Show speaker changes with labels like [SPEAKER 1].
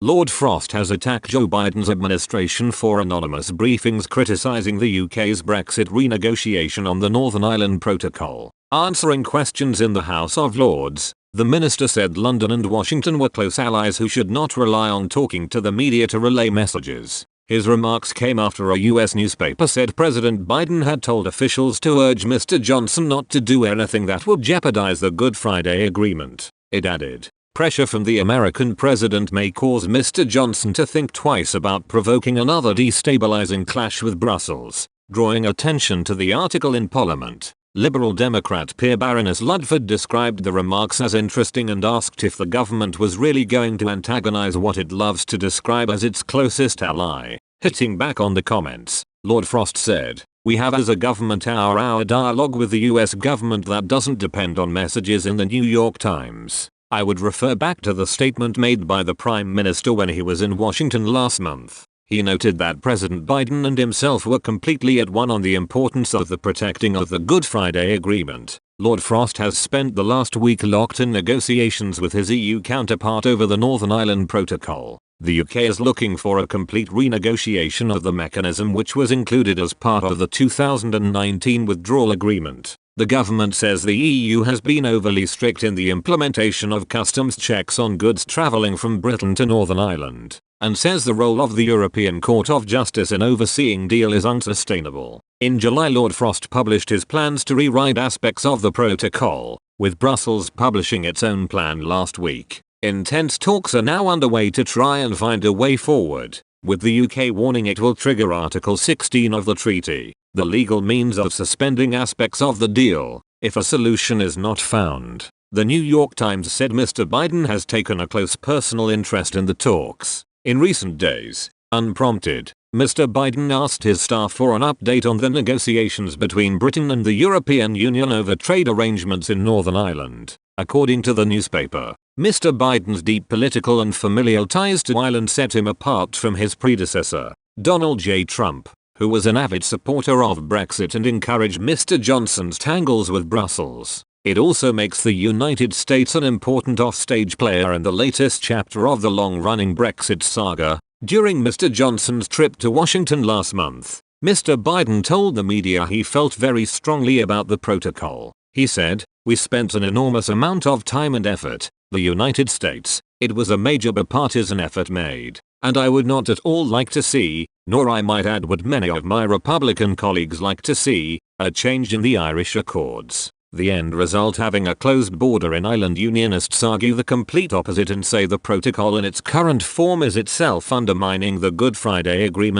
[SPEAKER 1] Lord Frost has attacked Joe Biden's administration for anonymous briefings criticising the UK's Brexit renegotiation on the Northern Ireland Protocol. Answering questions in the House of Lords, the minister said London and Washington were close allies who should not rely on talking to the media to relay messages. His remarks came after a US newspaper said President Biden had told officials to urge Mr. Johnson not to do anything that would jeopardize the Good Friday Agreement. It added, "Pressure from the American president may cause Mr. Johnson to think twice about provoking another destabilizing clash with Brussels," drawing attention to the article in Parliament. Liberal Democrat peer Baroness Ludford described the remarks as interesting and asked if the government was really going to antagonize what it loves to describe as its closest ally. Hitting back on the comments, Lord Frost said, "We have as a government our dialogue with the US government that doesn't depend on messages in the New York Times." I would refer back to the statement made by the Prime Minister when he was in Washington last month. He noted that President Biden and himself were completely at one on the importance of the protecting of the Good Friday Agreement. Lord Frost has spent the last week locked in negotiations with his EU counterpart over the Northern Ireland Protocol. The UK is looking for a complete renegotiation of the mechanism which was included as part of the 2019 withdrawal agreement. The government says the EU has been overly strict in the implementation of customs checks on goods travelling from Britain to Northern Ireland, and says the role of the European Court of Justice in overseeing deal is unsustainable. In July, Lord Frost published his plans to rewrite aspects of the protocol, with Brussels publishing its own plan last week. Intense talks are now underway to try and find a way forward, with the UK warning it will trigger Article 16 of the treaty, the legal means of suspending aspects of the deal, if a solution is not found. The New York Times said Mr. Biden has taken a close personal interest in the talks. In recent days, unprompted, Mr. Biden asked his staff for an update on the negotiations between Britain and the European Union over trade arrangements in Northern Ireland. According to the newspaper, Mr. Biden's deep political and familial ties to Ireland set him apart from his predecessor, Donald J. Trump, who was an avid supporter of Brexit and encouraged Mr. Johnson's tangles with Brussels. It also makes the United States an important offstage player in the latest chapter of the long-running Brexit saga. During Mr. Johnson's trip to Washington last month, Mr. Biden told the media he felt very strongly about the protocol. He said, "We spent an enormous amount of time and effort, the United States. It was a major bipartisan effort made, and I would not at all like to see, nor I might add what many of my Republican colleagues like to see, a change in the Irish Accords." The end result having a closed border in Ireland. Unionists argue the complete opposite and say the protocol in its current form is itself undermining the Good Friday Agreement.